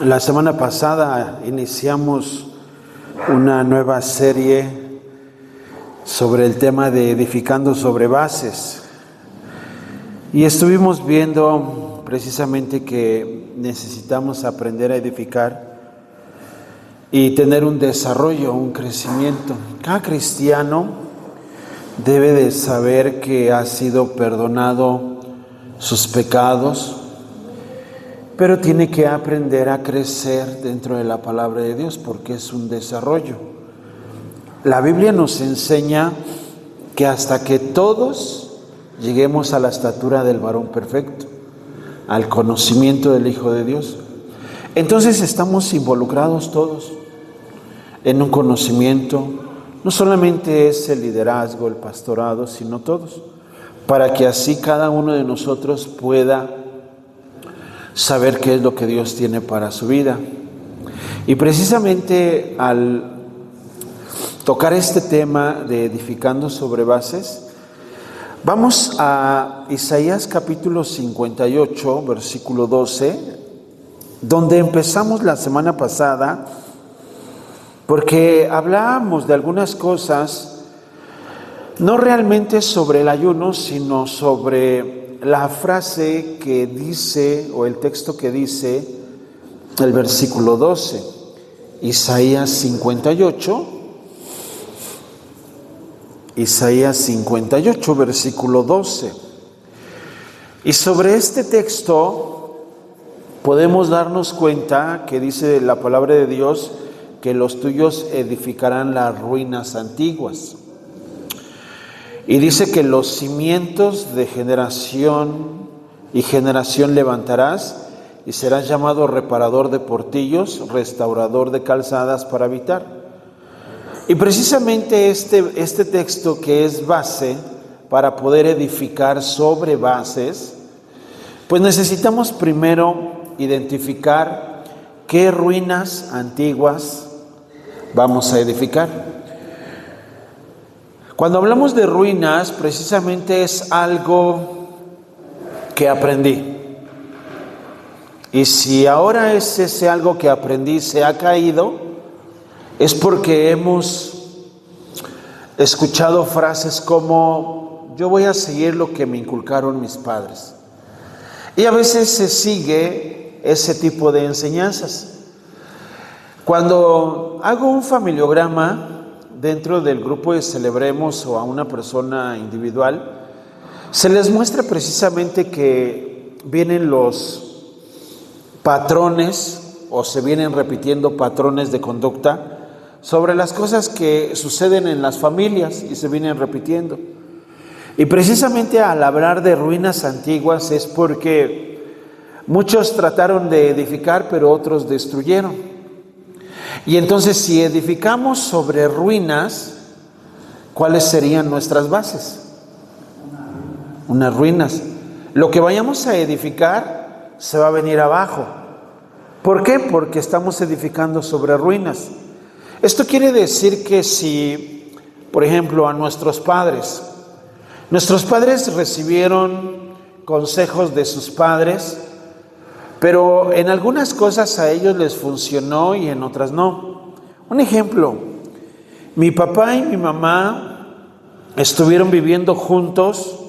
La semana pasada iniciamos una nueva serie sobre el tema de edificando sobre bases. Y estuvimos viendo precisamente que necesitamos aprender a edificar y tener un desarrollo, un crecimiento. Cada cristiano debe de saber que ha sido perdonado sus pecados, pero tiene que aprender a crecer dentro de la palabra de Dios porque es un desarrollo. La Biblia nos enseña que hasta que todos lleguemos a la estatura del varón perfecto, al conocimiento del Hijo de Dios, entonces estamos involucrados todos en un conocimiento. No solamente es el liderazgo, el pastorado, sino todos, para que así cada uno de nosotros pueda saber qué es lo que Dios tiene para su vida. Y precisamente al tocar este tema de edificando sobre bases, vamos a Isaías capítulo 58, versículo 12, donde empezamos la semana pasada, porque hablábamos de algunas cosas, no realmente sobre el ayuno, sino sobre la frase que dice, o el texto que dice, el versículo 12, Isaías 58, versículo 12. Y sobre este texto podemos darnos cuenta que dice la palabra de Dios que los tuyos edificarán las ruinas antiguas. Y dice que los cimientos de generación y generación levantarás y serás llamado reparador de portillos, restaurador de calzadas para habitar. Y precisamente este texto que es base para poder edificar sobre bases, pues necesitamos primero identificar qué ruinas antiguas vamos a edificar. Cuando hablamos de ruinas, precisamente es algo que aprendí. Y si ahora ese algo que aprendí se ha caído, es porque hemos escuchado frases como: yo voy a seguir lo que me inculcaron mis padres. Y a veces se sigue ese tipo de enseñanzas. Cuando hago un familiograma dentro del grupo de Celebremos o a una persona individual, se les muestra precisamente que vienen los patrones o se vienen repitiendo patrones de conducta sobre las cosas que suceden en las familias y se vienen repitiendo. Y precisamente al hablar de ruinas antiguas es porque muchos trataron de edificar, pero otros destruyeron. Y entonces, si edificamos sobre ruinas, ¿cuáles serían nuestras bases? Unas ruinas. Lo que vayamos a edificar se va a venir abajo. ¿Por qué? Porque estamos edificando sobre ruinas. Esto quiere decir que si, por ejemplo, a nuestros padres recibieron consejos de sus padres, pero en algunas cosas a ellos les funcionó y en otras no. Un ejemplo, mi papá y mi mamá estuvieron viviendo juntos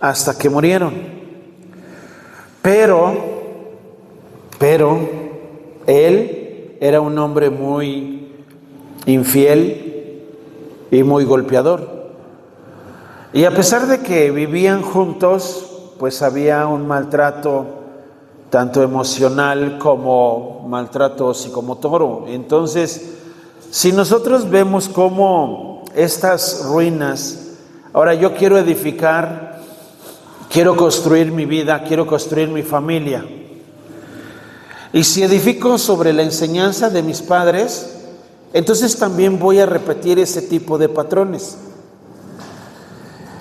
hasta que murieron. Pero él era un hombre muy infiel y muy golpeador. Y a pesar de que vivían juntos, pues había un maltrato tanto emocional como maltrato psicomotor. Entonces, si nosotros vemos cómo estas ruinas, ahora yo quiero edificar, quiero construir mi vida, quiero construir mi familia. Y si edifico sobre la enseñanza de mis padres, entonces también voy a repetir ese tipo de patrones.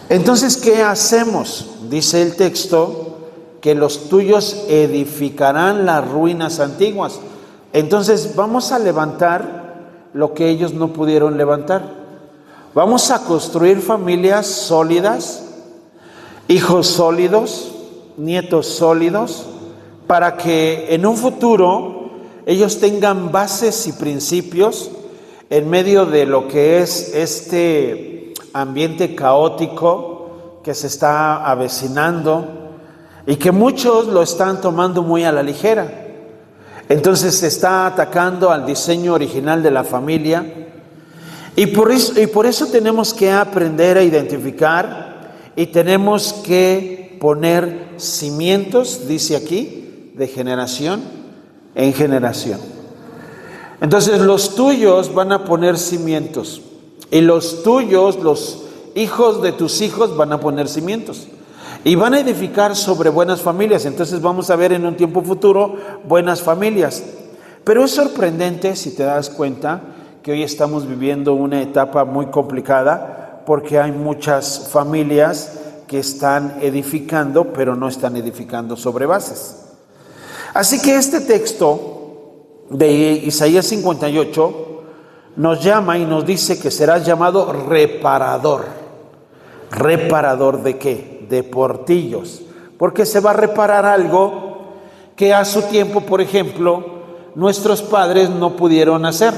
Entonces, ¿qué hacemos? Dice el texto que los tuyos edificarán las ruinas antiguas. Entonces vamos a levantar lo que ellos no pudieron levantar. Vamos a construir familias sólidas, hijos sólidos, nietos sólidos, para que en un futuro ellos tengan bases y principios en medio de lo que es este ambiente caótico que se está avecinando y que muchos lo están tomando muy a la ligera. Entonces se está atacando al diseño original de la familia y por eso tenemos que aprender a identificar y tenemos que poner cimientos, dice aquí, de generación en generación. Entonces los tuyos van a poner cimientos y los tuyos, los hijos de tus hijos van a poner cimientos y van a edificar sobre buenas familias. Entonces vamos a ver en un tiempo futuro buenas familias. Pero es sorprendente, si te das cuenta, que hoy estamos viviendo una etapa muy complicada porque hay muchas familias que están edificando, pero no están edificando sobre bases. Así que este texto de Isaías 58 nos llama y nos dice que serás llamado reparador. ¿Reparador de qué? De portillos. Porque se va a reparar algo que a su tiempo, por ejemplo, nuestros padres no pudieron hacer.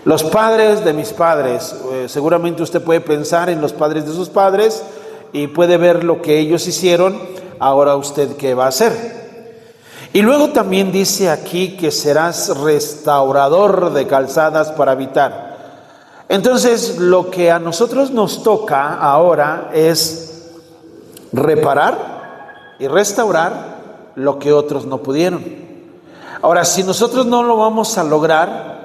Los padres de mis padres, seguramente usted puede pensar en los padres de sus padres y puede ver lo que ellos hicieron. Ahora usted, ¿qué va a hacer? Y luego también dice aquí que serás restaurador de calzadas para habitar. Entonces, lo que a nosotros nos toca ahora es reparar y restaurar lo que otros no pudieron. Ahora, si nosotros no lo vamos a lograr,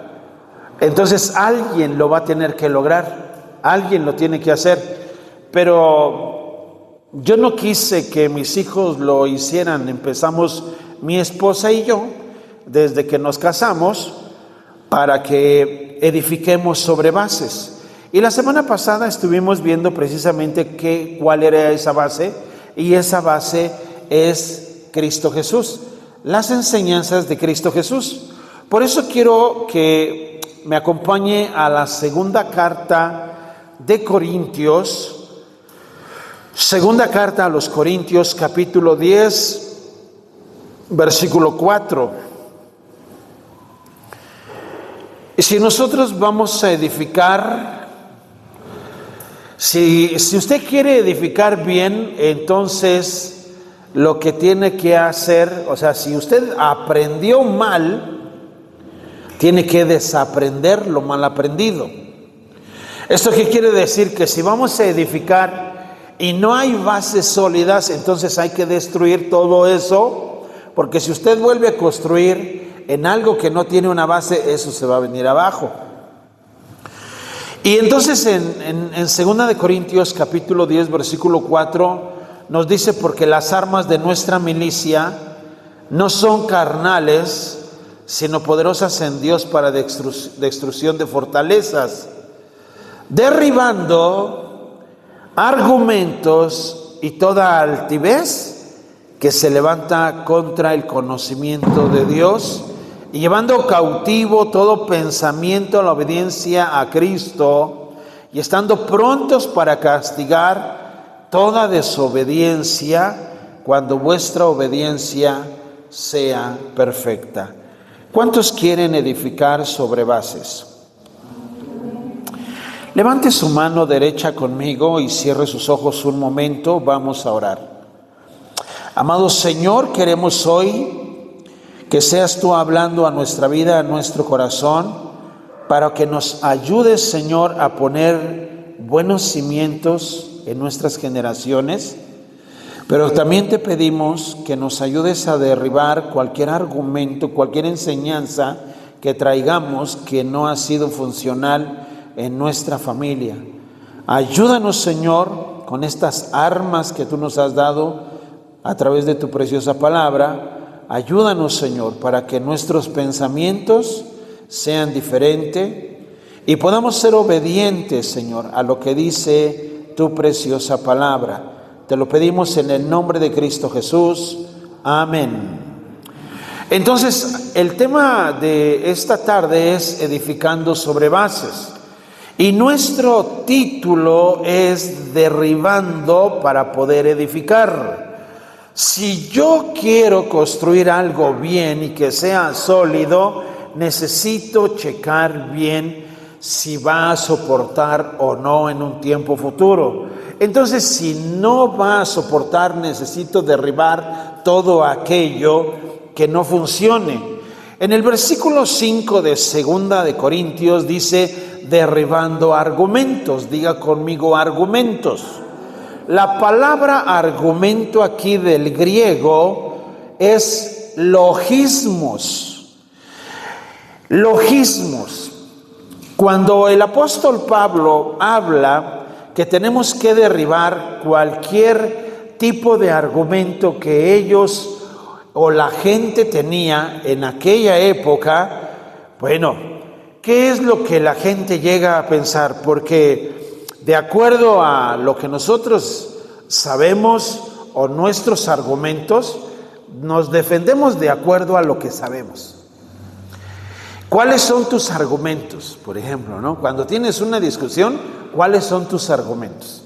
entonces alguien lo va a tener que lograr, alguien lo tiene que hacer. Pero yo no quise que mis hijos lo hicieran. Empezamos mi esposa y yo, desde que nos casamos, para que edifiquemos sobre bases. Y la semana pasada estuvimos viendo precisamente cuál era esa base, y esa base es Cristo Jesús, las enseñanzas de Cristo Jesús. Por eso quiero que me acompañe a la segunda carta de Corintios, segunda carta a los Corintios, capítulo 10, versículo 4. Y si nosotros vamos a edificar, si usted quiere edificar bien, entonces lo que tiene que hacer, o sea, si usted aprendió mal, tiene que desaprender lo mal aprendido. ¿Esto qué quiere decir? Que si vamos a edificar y no hay bases sólidas, entonces hay que destruir todo eso, porque si usted vuelve a construir en algo que no tiene una base, eso se va a venir abajo. Y entonces en 2 de Corintios capítulo 10 versículo 4 nos dice: porque las armas de nuestra milicia no son carnales, sino poderosas en Dios para destrucción de fortalezas, derribando argumentos y toda altivez que se levanta contra el conocimiento de Dios, y llevando cautivo todo pensamiento a la obediencia a Cristo, y estando prontos para castigar toda desobediencia cuando vuestra obediencia sea perfecta. ¿Cuántos quieren edificar sobre bases? Levante su mano derecha conmigo y cierre sus ojos un momento. Vamos a orar. Amado Señor, queremos hoy que seas tú hablando a nuestra vida, a nuestro corazón, para que nos ayudes, Señor, a poner buenos cimientos en nuestras generaciones. Pero también te pedimos que nos ayudes a derribar cualquier argumento, cualquier enseñanza que traigamos que no ha sido funcional en nuestra familia. Ayúdanos, Señor, con estas armas que tú nos has dado a través de tu preciosa palabra. Ayúdanos, Señor, para que nuestros pensamientos sean diferentes y podamos ser obedientes, Señor, a lo que dice tu preciosa palabra. Te lo pedimos en el nombre de Cristo Jesús. Amén. Entonces, el tema de esta tarde es edificando sobre bases. Y nuestro título es derribando para poder edificar. Si yo quiero construir algo bien y que sea sólido, necesito checar bien si va a soportar o no en un tiempo futuro. Entonces, si no va a soportar, necesito derribar todo aquello que no funcione. En el versículo 5 de 2 de Corintios dice, derribando argumentos. Diga conmigo, argumentos. La palabra argumento aquí del griego es logismos. Logismos. Cuando el apóstol Pablo habla que tenemos que derribar cualquier tipo de argumento que ellos o la gente tenía en aquella época, bueno, ¿qué es lo que la gente llega a pensar? Porque de acuerdo a lo que nosotros sabemos o nuestros argumentos, nos defendemos de acuerdo a lo que sabemos. ¿Cuáles son tus argumentos? Por ejemplo, ¿no? Cuando tienes una discusión, ¿cuáles son tus argumentos?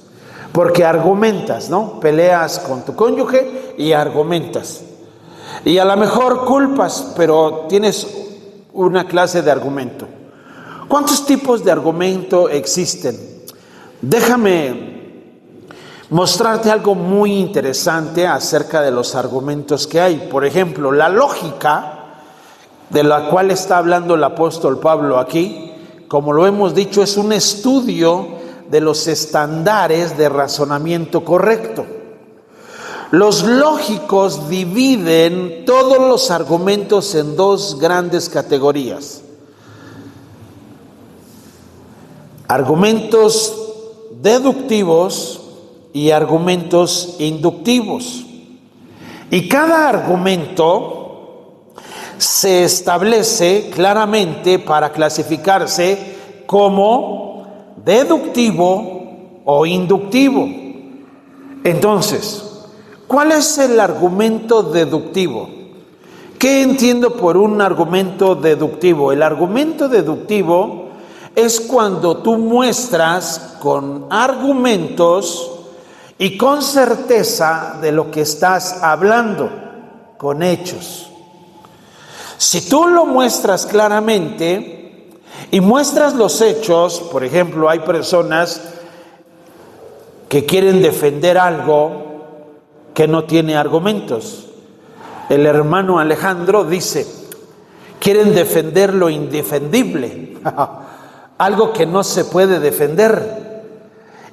Porque argumentas, ¿no? Peleas con tu cónyuge y argumentas. Y a lo mejor culpas, pero tienes una clase de argumento. ¿Cuántos tipos de argumento existen? Déjame mostrarte algo muy interesante acerca de los argumentos que hay. Por ejemplo, la lógica, de la cual está hablando el apóstol Pablo aquí, como lo hemos dicho, es un estudio de los estándares de razonamiento correcto. Los lógicos dividen todos los argumentos en dos grandes categorías. Argumentos deductivos y argumentos inductivos. Y cada argumento se establece claramente para clasificarse como deductivo o inductivo. Entonces, ¿cuál es el argumento deductivo? ¿Qué entiendo por un argumento deductivo? El argumento deductivo es cuando tú muestras con argumentos y con certeza de lo que estás hablando, con hechos. Si tú lo muestras claramente y muestras los hechos, por ejemplo, hay personas que quieren defender algo que no tiene argumentos. El hermano Alejandro dice, quieren defender lo indefendible, algo que no se puede defender.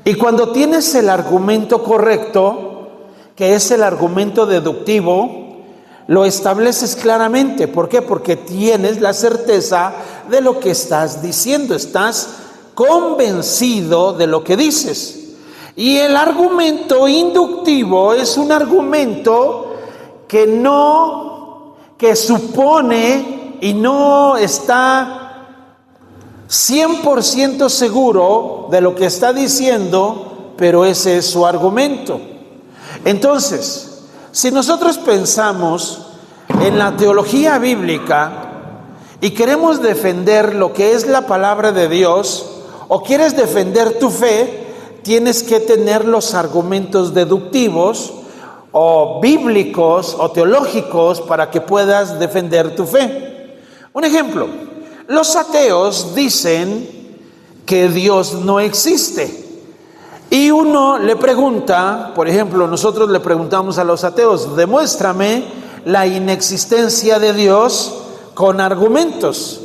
Y cuando tienes el argumento correcto, que es el argumento deductivo, lo estableces claramente. ¿Por qué? Porque tienes la certeza de lo que estás diciendo, estás convencido de lo que dices. Y el argumento inductivo es un argumento que supone y no está 100% seguro de lo que está diciendo, pero ese es su argumento. Entonces, si nosotros pensamos en la teología bíblica y queremos defender lo que es la palabra de Dios, o quieres defender tu fe, tienes que tener los argumentos deductivos o bíblicos o teológicos para que puedas defender tu fe. Un ejemplo, los ateos dicen que Dios no existe. Y uno le pregunta, por ejemplo, nosotros le preguntamos a los ateos, demuéstrame la inexistencia de Dios con argumentos.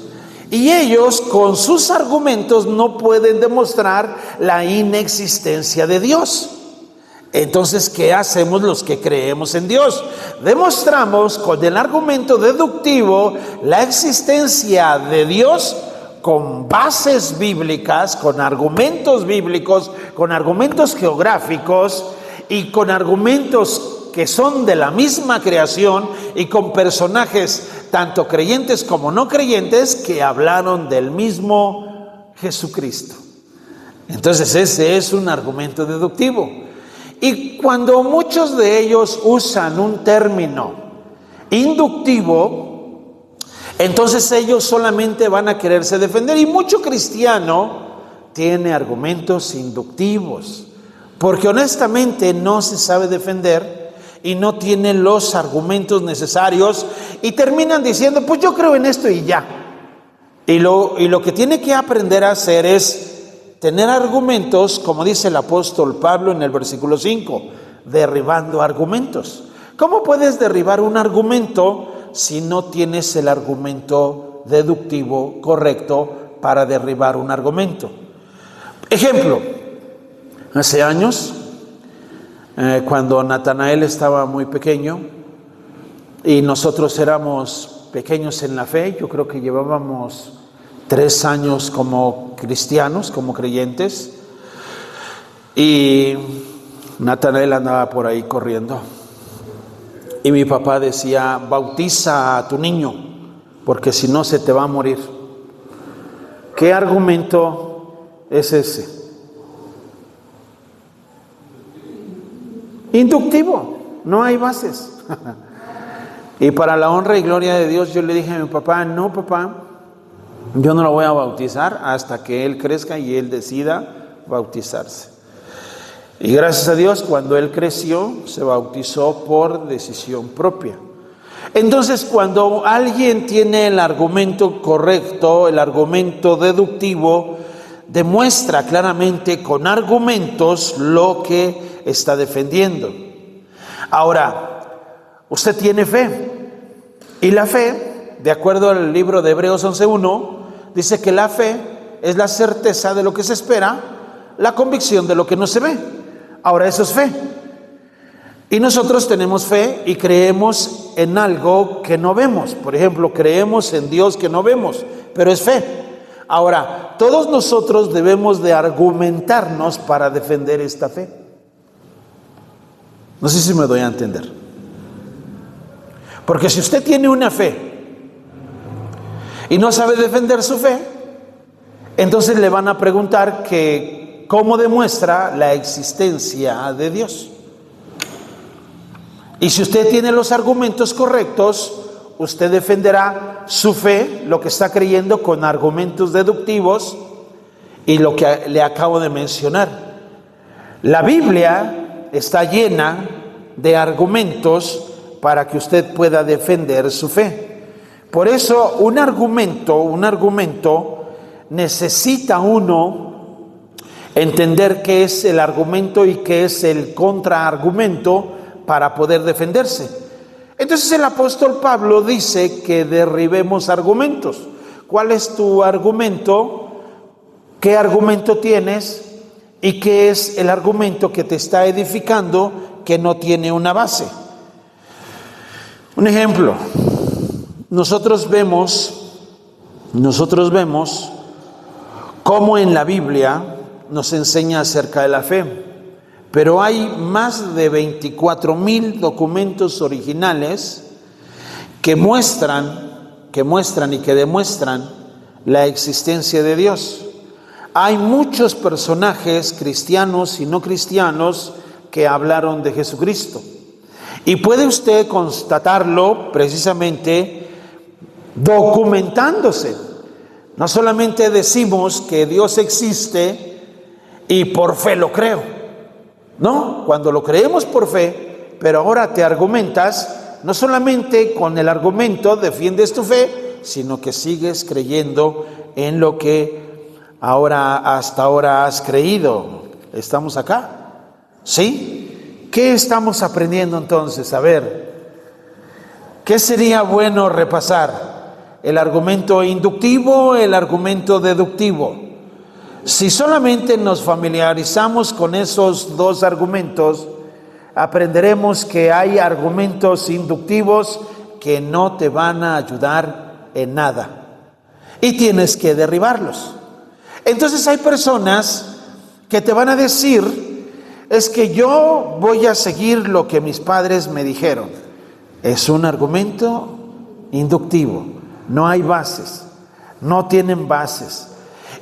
Y ellos con sus argumentos no pueden demostrar la inexistencia de Dios. Entonces, ¿qué hacemos los que creemos en Dios? Demostramos con el argumento deductivo la existencia de Dios con bases bíblicas, con argumentos bíblicos, con argumentos geográficos y con argumentos que son de la misma creación y con personajes tanto creyentes como no creyentes que hablaron del mismo Jesucristo. Entonces ese es un argumento deductivo. Y cuando muchos de ellos usan un término inductivo, entonces ellos solamente van a quererse defender. Y mucho cristiano tiene argumentos inductivos, porque honestamente no se sabe defender y no tienen los argumentos necesarios y terminan diciendo, pues yo creo en esto y ya. Y lo que tiene que aprender a hacer es tener argumentos, como dice el apóstol Pablo en el versículo 5, derribando argumentos. ¿Cómo puedes derribar un argumento si no tienes el argumento deductivo correcto para derribar un argumento? Ejemplo, hace años, cuando Natanael estaba muy pequeño y nosotros éramos pequeños en la fe, yo creo que llevábamos 3 años como cristianos, como creyentes, y Natanael andaba por ahí corriendo. Y mi papá decía, bautiza a tu niño, porque si no se te va a morir. ¿Qué argumento es ese? Inductivo, no hay bases. Y para la honra y gloria de Dios, yo le dije a mi papá, no papá, yo no lo voy a bautizar hasta que él crezca y él decida bautizarse. Y gracias a Dios, cuando él creció, se bautizó por decisión propia. Entonces, cuando alguien tiene el argumento correcto, el argumento deductivo, demuestra claramente con argumentos lo que está defendiendo. Ahora, usted tiene fe. Y la fe, de acuerdo al libro de Hebreos 11:1, dice que la fe es la certeza de lo que se espera, la convicción de lo que no se ve. Ahora, eso es fe. Y nosotros tenemos fe y creemos en algo que no vemos. Por ejemplo, creemos en Dios que no vemos, pero es fe. Ahora, todos nosotros debemos de argumentarnos para defender esta fe. No sé si me doy a entender. Porque si usted tiene una fe y no sabe defender su fe, entonces le van a preguntar que cómo demuestra la existencia de Dios. Y si usted tiene los argumentos correctos, usted defenderá su fe, lo que está creyendo, con argumentos deductivos y lo que le acabo de mencionar. La Biblia está llena de argumentos para que usted pueda defender su fe. Por eso un argumento necesita uno entender qué es el argumento y qué es el contraargumento para poder defenderse. Entonces el apóstol Pablo dice que derribemos argumentos. ¿Cuál es tu argumento? ¿Qué argumento tienes? ¿Y qué es el argumento que te está edificando que no tiene una base? Un ejemplo, nosotros vemos cómo en la Biblia nos enseña acerca de la fe, pero hay más de 24,000 documentos originales que muestran y que demuestran la existencia de Dios. Hay muchos personajes cristianos y no cristianos que hablaron de Jesucristo. Y puede usted constatarlo precisamente documentándose. No solamente decimos que Dios existe y por fe lo creo. No, cuando lo creemos por fe, pero ahora te argumentas, no solamente con el argumento defiendes tu fe, sino que sigues creyendo en lo que hasta ahora has creído. ¿Estamos acá? ¿Sí? ¿Qué estamos aprendiendo entonces? A ver, ¿qué sería bueno repasar? ¿El argumento inductivo o el argumento deductivo? Si solamente nos familiarizamos con esos dos argumentos, aprenderemos que hay argumentos inductivos que no te van a ayudar en nada y tienes que derribarlos. Entonces hay personas que te van a decir, es que yo voy a seguir lo que mis padres me dijeron. Es un argumento inductivo, no hay bases, no tienen bases.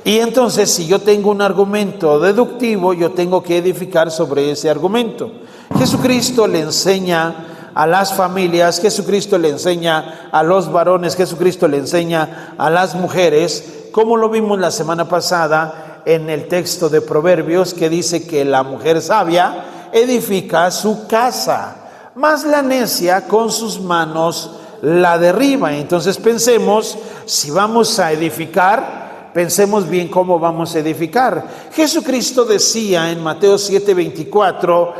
Y entonces, si yo tengo un argumento deductivo, yo tengo que edificar sobre ese argumento. Jesucristo le enseña a las familias, Jesucristo le enseña a los varones, Jesucristo le enseña a las mujeres, como lo vimos la semana pasada en el texto de Proverbios, que dice que la mujer sabia edifica su casa, mas la necia con sus manos la derriba. Entonces pensemos, si vamos a edificar, pensemos bien cómo vamos a edificar. Jesucristo decía en Mateo 7:24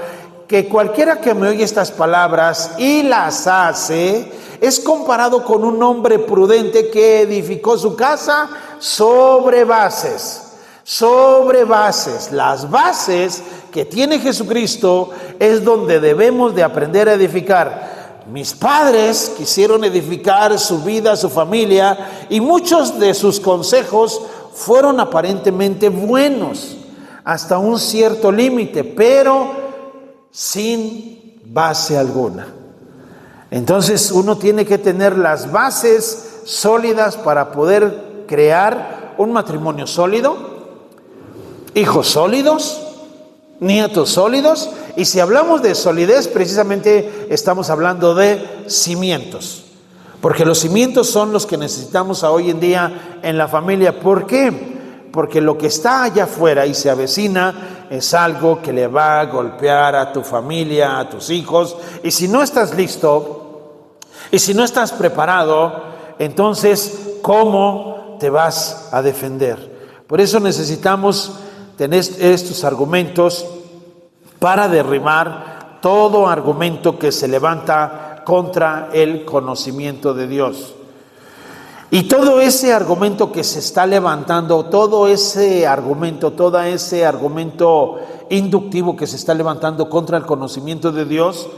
que cualquiera que me oye estas palabras y las hace, es comparado con un hombre prudente que edificó su casa sobre bases. Sobre bases. Las bases que tiene Jesucristo es donde debemos de aprender a edificar. Mis padres quisieron edificar su vida, su familia, y muchos de sus consejos fueron aparentemente buenos hasta un cierto límite, pero sin base alguna. Entonces uno tiene que tener las bases sólidas para poder crear un matrimonio sólido, hijos sólidos, nietos sólidos. Y si hablamos de solidez, precisamente estamos hablando de cimientos, porque los cimientos son los que necesitamos hoy en día en la familia. ¿Por qué? Porque lo que está allá afuera y se avecina es algo que le va a golpear a tu familia, a tus hijos. Y si no estás listo, y si no estás preparado, entonces, ¿cómo te vas a defender? Por eso necesitamos tener estos argumentos para derribar todo argumento que se levanta contra el conocimiento de Dios. Y todo ese argumento que se está levantando, todo ese argumento inductivo que se está levantando contra el conocimiento de Dios,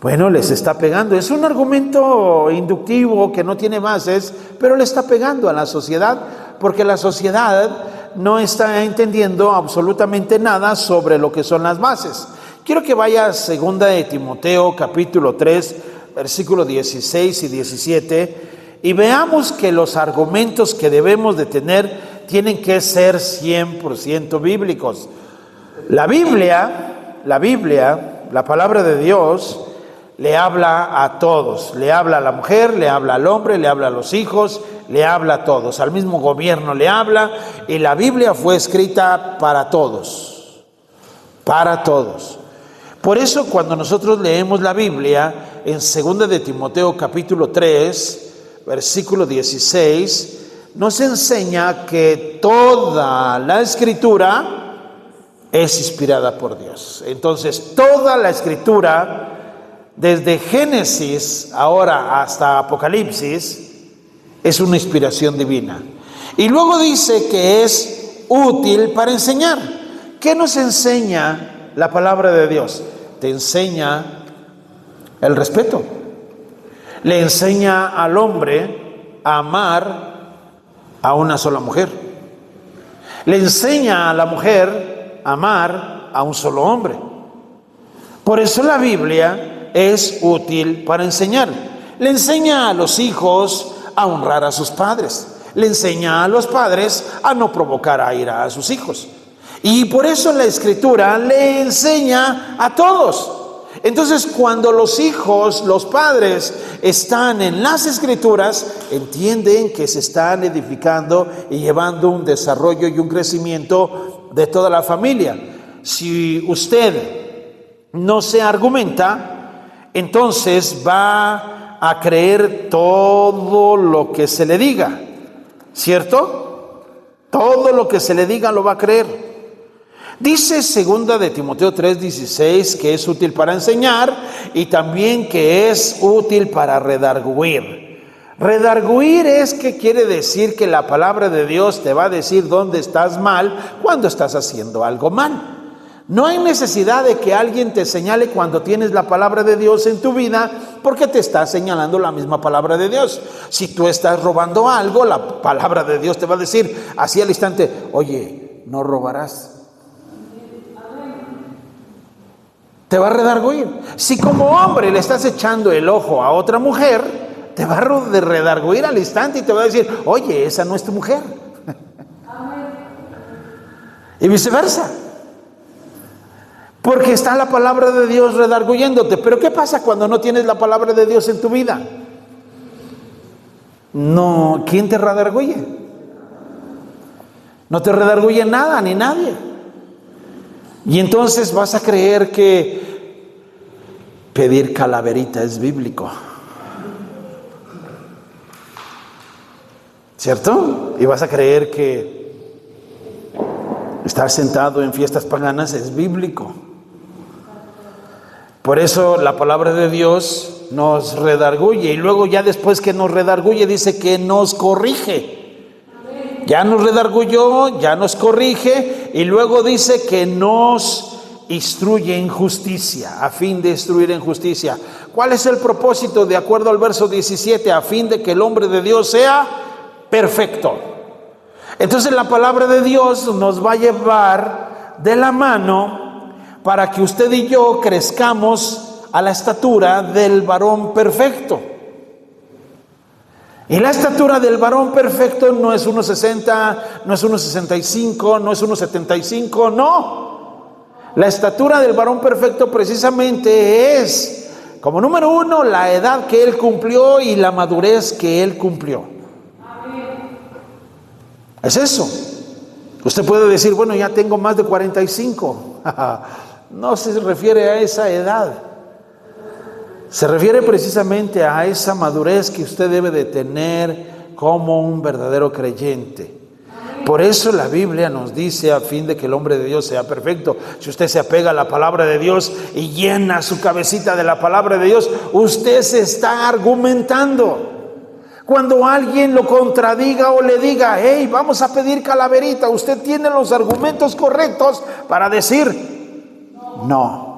bueno, les está pegando. Es un argumento inductivo que no tiene bases, pero le está pegando a la sociedad, porque la sociedad no está entendiendo absolutamente nada sobre lo que son las bases. Quiero que vaya a 2 de Timoteo, capítulo 3, versículos 16 y 17, y veamos que los argumentos que debemos de tener tienen que ser 100% bíblicos. La Biblia, la palabra de Dios, le habla a todos. Le habla a la mujer, le habla al hombre, le habla a los hijos, le habla a todos. Al mismo gobierno le habla, y la Biblia fue escrita para todos. Para todos. Por eso cuando nosotros leemos la Biblia en 2 de Timoteo capítulo 3, versículo 16, nos enseña que toda la Escritura es inspirada por Dios. Entonces, toda la Escritura, desde Génesis ahora hasta Apocalipsis, es una inspiración divina. Y luego dice que es útil para enseñar. ¿Qué nos enseña la palabra de Dios? Te enseña el respeto. Le enseña al hombre a amar a una sola mujer. Le enseña a la mujer a amar a un solo hombre. Por eso la Biblia es útil para enseñar. Le enseña a los hijos a honrar a sus padres. Le enseña a los padres a no provocar a ira a sus hijos. Y por eso la Escritura le enseña a todos. Entonces, cuando los hijos, los padres están en las Escrituras, entienden que se están edificando y llevando un desarrollo y un crecimiento de toda la familia. Si usted no se argumenta, entonces va a creer todo lo que se le diga, ¿cierto? Todo lo que se le diga lo va a creer. Dice 2 de Timoteo 3:16 que es útil para enseñar y también que es útil para redarguir. Redarguir es que quiere decir que la palabra de Dios te va a decir dónde estás mal cuando estás haciendo algo mal. No hay necesidad de que alguien te señale cuando tienes la palabra de Dios en tu vida, porque te está señalando la misma palabra de Dios. Si tú estás robando algo, la palabra de Dios te va a decir así al instante: oye, no robarás. Te va a redarguir. Si como hombre le estás echando el ojo a otra mujer, te va a redarguir al instante y te va a decir: oye, esa no es tu mujer. Y viceversa. Porque está la palabra de Dios redarguyéndote. Pero ¿qué pasa cuando no tienes la palabra de Dios en tu vida? No, ¿quién te redarguye? No te redarguye nada ni nadie. Y entonces vas a creer que pedir calaverita es bíblico. ¿Cierto? Y vas a creer que estar sentado en fiestas paganas es bíblico. Por eso la palabra de Dios nos redarguye, y luego ya después que nos redarguye dice que nos corrige. Ya nos redarguyó, ya nos corrige, y luego dice que nos instruye en justicia, a fin de instruir en justicia. ¿Cuál es el propósito? De acuerdo al verso 17, a fin de que el hombre de Dios sea perfecto. Entonces la palabra de Dios nos va a llevar de la mano para que usted y yo crezcamos a la estatura del varón perfecto. Y la estatura del varón perfecto no es 1.60, no es 1.65, no es 1.75, no. La estatura del varón perfecto precisamente es, como número uno, la edad que él cumplió y la madurez que él cumplió. Es eso. Usted puede decir, bueno, ya tengo más de 45. No se refiere a esa edad. Se refiere precisamente a esa madurez que usted debe de tener como un verdadero creyente. Por eso la Biblia nos dice, a fin de que el hombre de Dios sea perfecto. Si usted se apega a la palabra de Dios y llena su cabecita de la palabra de Dios, usted se está argumentando. Cuando alguien lo contradiga o le diga, hey, vamos a pedir calaverita, usted tiene los argumentos correctos para decir, no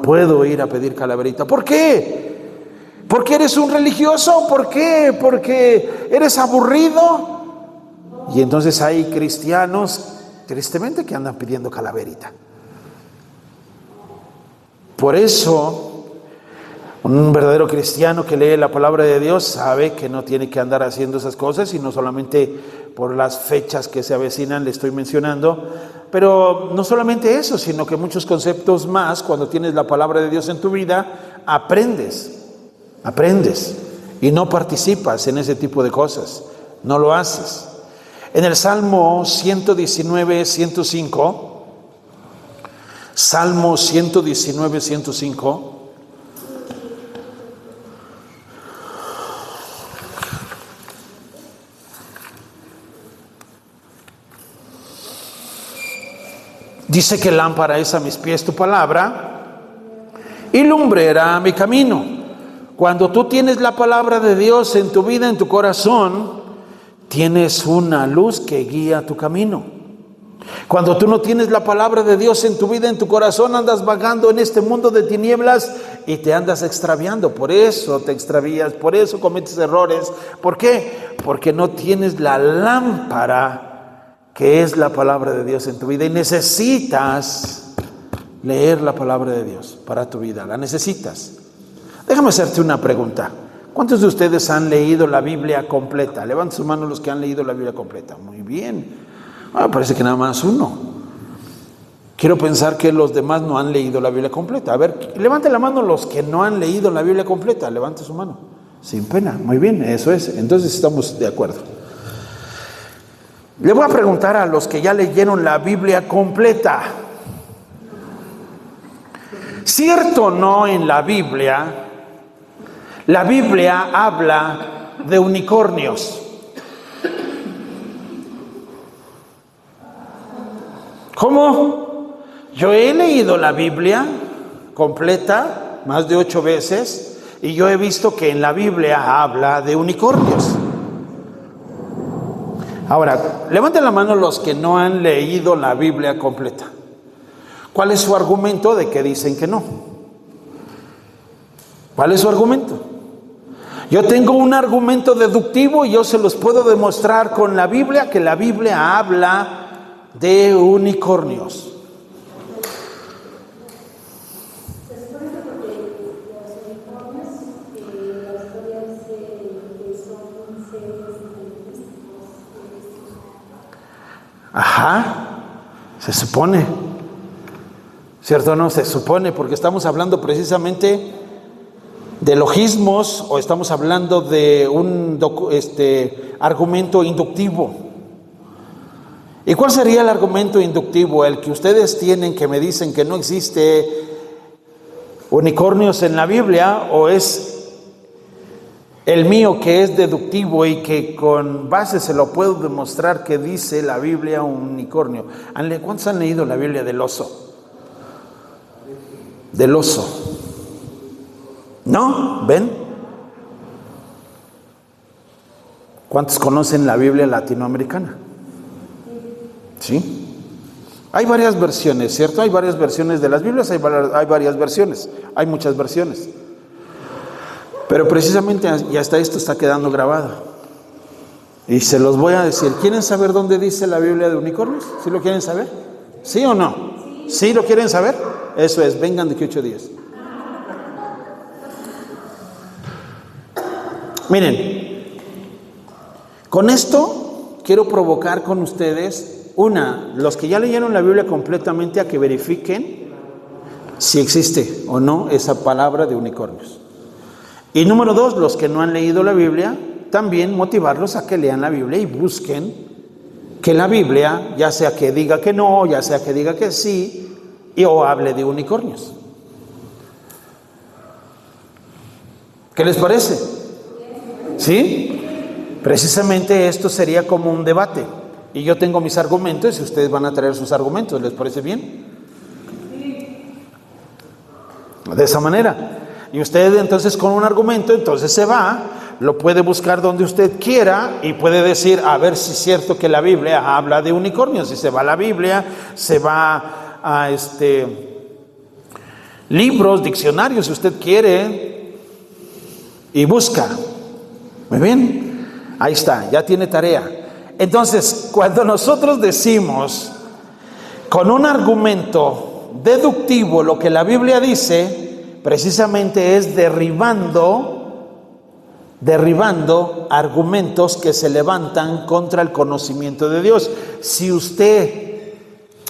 puedo ir a pedir calaverita. ¿Por qué? ¿Porque eres un religioso? ¿Por qué? ¿Porque eres aburrido? Y entonces hay cristianos, tristemente, que andan pidiendo calaverita. Por eso, un verdadero cristiano que lee la palabra de Dios sabe que no tiene que andar haciendo esas cosas, y no solamente por las fechas que se avecinan, le estoy mencionando, pero no solamente eso, sino que muchos conceptos más. Cuando tienes la palabra de Dios en tu vida, aprendes y no participas en ese tipo de cosas, no lo haces. En el Salmo 119, 105, Salmo 119, 105, dice que lámpara es a mis pies tu palabra y lumbrera a mi camino. Cuando tú tienes la palabra de Dios en tu vida, en tu corazón, tienes una luz que guía tu camino. Cuando tú no tienes la palabra de Dios en tu vida, en tu corazón, andas vagando en este mundo de tinieblas y te andas extraviando. Por eso te extravías, por eso cometes errores. ¿Por qué? Porque no tienes la lámpara que es la palabra de Dios en tu vida, y necesitas leer la palabra de Dios para tu vida. La necesitas. Déjame hacerte una pregunta. ¿Cuántos de ustedes han leído la Biblia completa? Levanten sus manos los que han leído la Biblia completa. Muy bien. Parece que nada más uno. Quiero pensar que los demás no han leído la Biblia completa. A ver, levante la mano los que no han leído la Biblia completa. Levante su mano. Sin pena. Muy bien, eso es. Entonces estamos de acuerdo. Le voy a preguntar a los que ya leyeron la Biblia completa. ¿Cierto o no en la Biblia habla de unicornios? ¿Cómo? Yo he leído la Biblia completa más de 8 veces y yo he visto que en la Biblia habla de unicornios. Ahora, levanten la mano los que no han leído la Biblia completa. ¿Cuál es su argumento de que dicen que no? ¿Cuál es su argumento? Yo tengo un argumento deductivo y yo se los puedo demostrar con la Biblia, que la Biblia habla de unicornios. Ajá, se supone, ¿cierto o no? Se supone, porque estamos hablando precisamente de logismos, o estamos hablando de un argumento inductivo. ¿Y cuál sería el argumento inductivo? El que ustedes tienen, que me dicen que no existe unicornios en la Biblia, o es el mío que es deductivo y que con base se lo puedo demostrar que dice la Biblia unicornio? ¿Cuántos han leído la Biblia del oso? Del oso. ¿No? ¿Ven? ¿Cuántos conocen la Biblia latinoamericana? ¿Sí? Hay varias versiones, ¿cierto? Hay varias versiones de las Biblias, hay varias versiones, hay muchas versiones. Pero precisamente ya hasta esto está quedando grabado. Y se los voy a decir. ¿Quieren saber dónde dice la Biblia de unicornios? ¿Sí lo quieren saber? ¿Sí o no? ¿Sí lo quieren saber? Eso es, vengan de aquí 8 días. Miren, con esto quiero provocar con ustedes, los que ya leyeron la Biblia completamente, a que verifiquen si existe o no esa palabra de unicornios. Y número 2, los que no han leído la Biblia, también motivarlos a que lean la Biblia y busquen que la Biblia, ya sea que diga que no, ya sea que diga que sí, o hable de unicornios. ¿Qué les parece? ¿Sí? Precisamente esto sería como un debate. Y yo tengo mis argumentos y ustedes van a traer sus argumentos. ¿Les parece bien? De esa manera. Y usted entonces con un argumento, entonces se va, lo puede buscar donde usted quiera y puede decir, a ver si es cierto que la Biblia habla de unicornios. Y se va a la Biblia, se va a libros, diccionarios, si usted quiere, y busca. Muy bien, ahí está, ya tiene tarea. Entonces, cuando nosotros decimos con un argumento deductivo lo que la Biblia dice, precisamente es derribando argumentos que se levantan contra el conocimiento de Dios. Si usted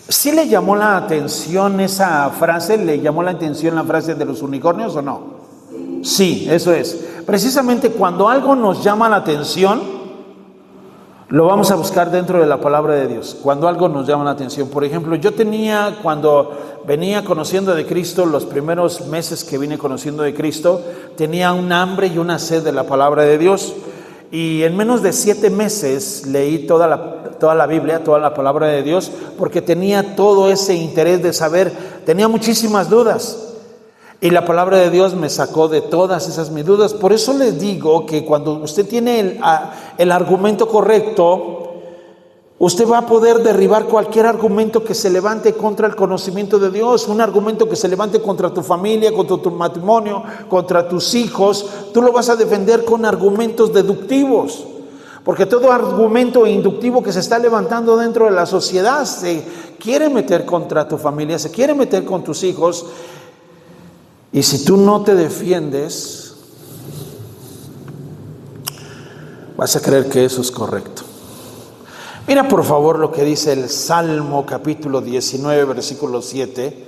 sí le llamó la atención esa frase, ¿le llamó la atención la frase de los unicornios o no? Sí, eso es. Precisamente cuando algo nos llama la atención, lo vamos a buscar dentro de la palabra de Dios. Cuando algo nos llama la atención. Por ejemplo, yo tenía, cuando venía conociendo de Cristo, los primeros meses que vine conociendo de Cristo, tenía un hambre y una sed de la palabra de Dios. Y en menos de 7 meses leí toda la Biblia, toda la palabra de Dios, porque tenía todo ese interés de saber, tenía muchísimas dudas. Y la palabra de Dios me sacó de todas esas mis dudas. Por eso les digo que cuando usted tiene el argumento correcto, usted va a poder derribar cualquier argumento que se levante contra el conocimiento de Dios. Un argumento que se levante contra tu familia, contra tu matrimonio, contra tus hijos. Tú lo vas a defender con argumentos deductivos. Porque todo argumento inductivo que se está levantando dentro de la sociedad se quiere meter contra tu familia, se quiere meter con tus hijos. Y si tú no te defiendes, vas a creer que eso es correcto. Mira por favor lo que dice el Salmo capítulo 19, versículo 7.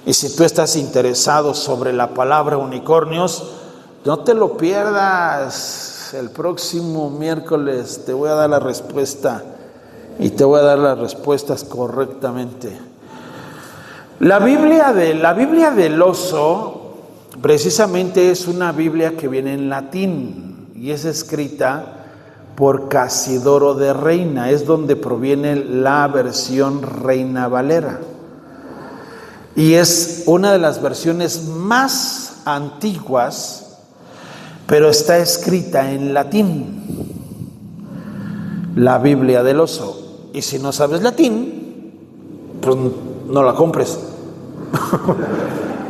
Y si tú estás interesado sobre la palabra unicornios, no te lo pierdas. El próximo miércoles te voy a dar la respuesta y te voy a dar las respuestas correctamente. La Biblia del oso precisamente es una Biblia que viene en latín y es escrita por Casidoro de Reina, es donde proviene la versión Reina Valera. Y es una de las versiones más antiguas, pero está escrita en latín, la Biblia del oso. Y si no sabes latín, pues no la compres.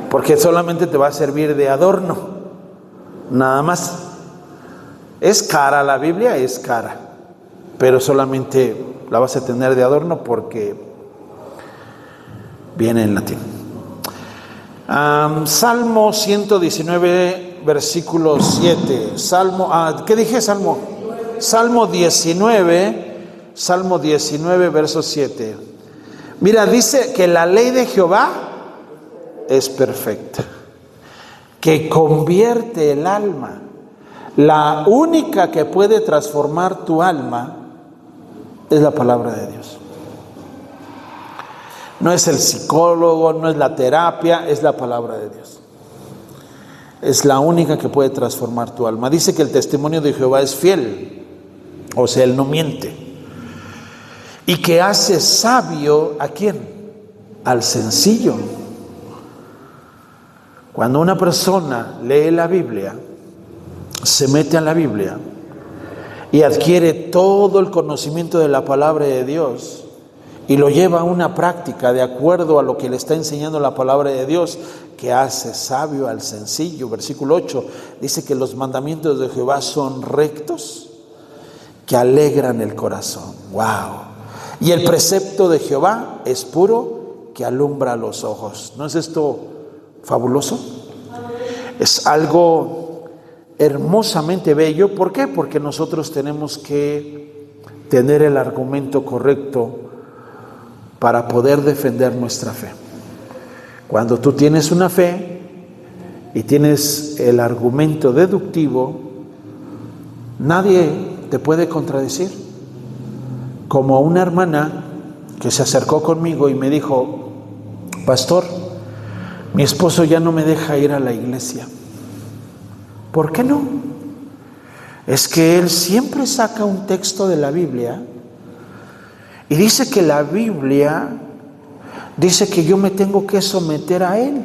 Porque solamente te va a servir de adorno, nada más. Es cara la Biblia, es cara, pero solamente la vas a tener de adorno porque viene en latín. Salmo 119, versículo 7. ¿Qué dije? Salmo 19, verso 7. Mira, dice que la ley de Jehová es perfecta, que convierte el alma. La única que puede transformar tu alma es la palabra de Dios. No es el psicólogo, no es la terapia, es la palabra de Dios. es la única que puede transformar tu alma. Dice que el testimonio de Jehová es fiel, o sea, Él no miente. Y que hace sabio, ¿a quién? Al sencillo. Cuando una persona lee la Biblia, se mete a la Biblia y adquiere todo el conocimiento de la palabra de Dios y lo lleva a una práctica de acuerdo a lo que le está enseñando la palabra de Dios, que hace sabio al sencillo. Versículo 8 dice que los mandamientos de Jehová son rectos, que alegran el corazón. ¡Wow! Y el precepto de Jehová es puro, que alumbra los ojos. ¿No es esto fabuloso? Es algo hermosamente bello. ¿Por qué? Porque nosotros tenemos que tener el argumento correcto para poder defender nuestra fe. Cuando tú tienes una fe y tienes el argumento deductivo, nadie te puede contradecir. Como una hermana que se acercó conmigo y me dijo: pastor, mi esposo ya no me deja ir a la iglesia. ¿Por qué no? Es que él siempre saca un texto de la Biblia y dice que la Biblia dice que yo me tengo que someter a él.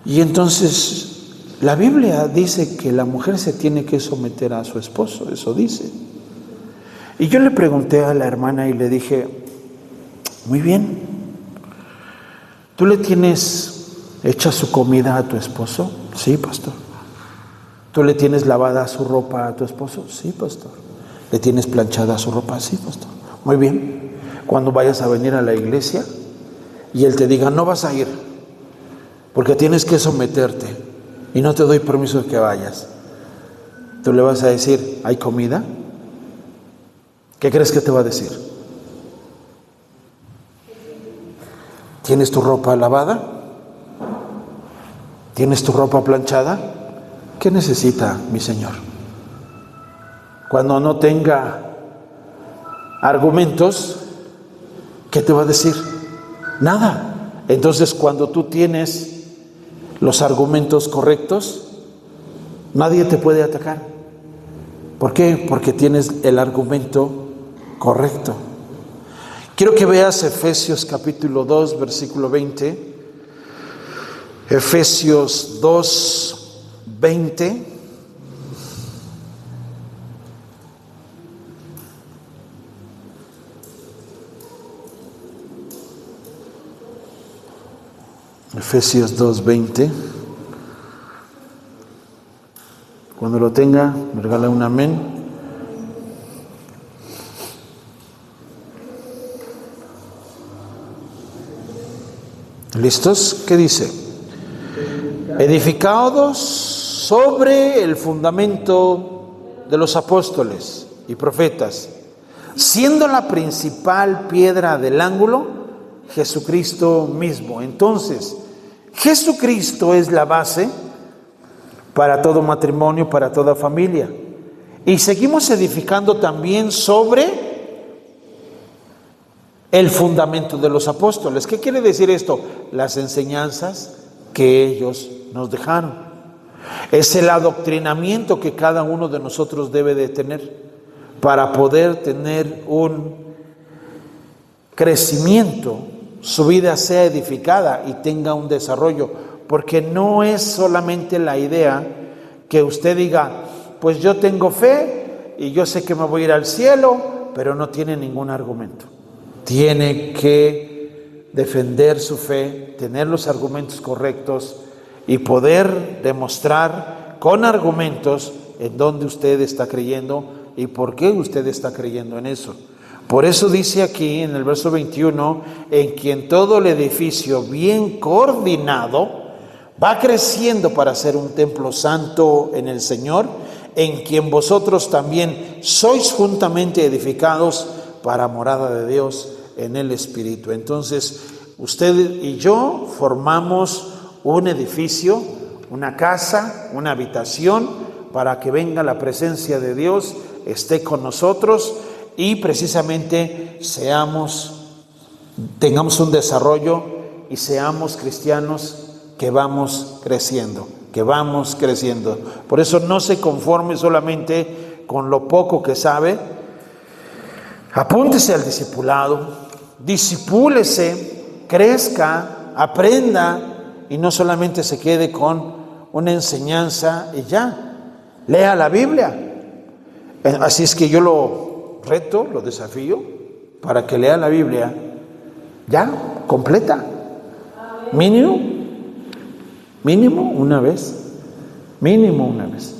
Y entonces la Biblia dice que la mujer se tiene que someter a su esposo, eso dice. Y yo le pregunté a la hermana y le dije: muy bien, ¿tú le tienes hecha su comida a tu esposo? Sí, pastor. ¿Tú le tienes lavada su ropa a tu esposo? Sí, pastor. ¿Le tienes planchada su ropa? Sí, pastor. Muy bien. Cuando vayas a venir a la iglesia y él te diga: no vas a ir porque tienes que someterte y no te doy permiso de que vayas, tú le vas a decir: ¿hay comida? ¿Qué crees que te va a decir? ¿Tienes tu ropa lavada? ¿Tienes tu ropa planchada? ¿Qué necesita mi Señor? Cuando no tenga argumentos, ¿qué te va a decir? Nada. Entonces, cuando tú tienes los argumentos correctos, nadie te puede atacar. ¿Por qué? Porque tienes el argumento correcto. Quiero que veas Efesios capítulo 2, versículo 20. Efesios 2, 20. Efesios 2, 20. Cuando lo tenga, me regala un amén. ¿Listos? ¿Qué dice? Edificados sobre el fundamento de los apóstoles y profetas, siendo la principal piedra del ángulo Jesucristo mismo. Entonces, Jesucristo es la base para todo matrimonio, para toda familia. Y seguimos edificando también sobre el fundamento de los apóstoles. ¿Qué quiere decir esto? Las enseñanzas que ellos nos dejaron. Es el adoctrinamiento que cada uno de nosotros debe de tener para poder tener un crecimiento, su vida sea edificada y tenga un desarrollo. Porque no es solamente la idea que usted diga: pues yo tengo fe y yo sé que me voy a ir al cielo, pero no tiene ningún argumento. Tiene que defender su fe, tener los argumentos correctos y poder demostrar con argumentos en dónde usted está creyendo y por qué usted está creyendo en eso. Por eso dice aquí en el verso 21, en quien todo el edificio bien coordinado va creciendo para ser un templo santo en el Señor, en quien vosotros también sois juntamente edificados para morada de Dios en el Espíritu. Entonces, usted y yo formamos un edificio, una casa, una habitación, para que venga la presencia de Dios, esté con nosotros y precisamente tengamos un desarrollo y seamos cristianos que vamos creciendo, que vamos creciendo. Por eso no se conforme solamente con lo poco que sabe. Apúntese al discipulado, disipúlese, crezca, aprenda y no solamente se quede con una enseñanza y ya. Lea la Biblia. Así es que yo lo reto, lo desafío para que lea la Biblia ya, completa. Mínimo una vez. Mínimo una vez.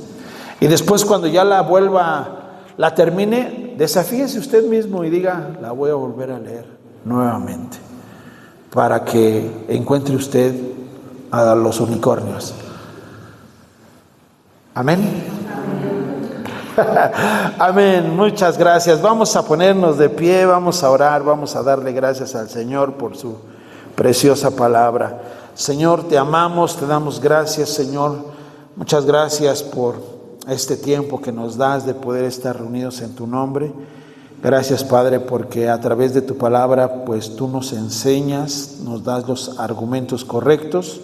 Y después cuando ya la termine, desafíese usted mismo y diga, la voy a volver a leer nuevamente, para que encuentre usted a los unicornios. Amén. Amén. Muchas gracias. Vamos a ponernos de pie, vamos a orar, vamos a darle gracias al Señor por su preciosa palabra. Señor, te amamos, te damos gracias, Señor. Muchas gracias por este tiempo que nos das de poder estar reunidos en tu nombre. Gracias, Padre, porque a través de tu palabra, pues tú nos enseñas, nos das los argumentos correctos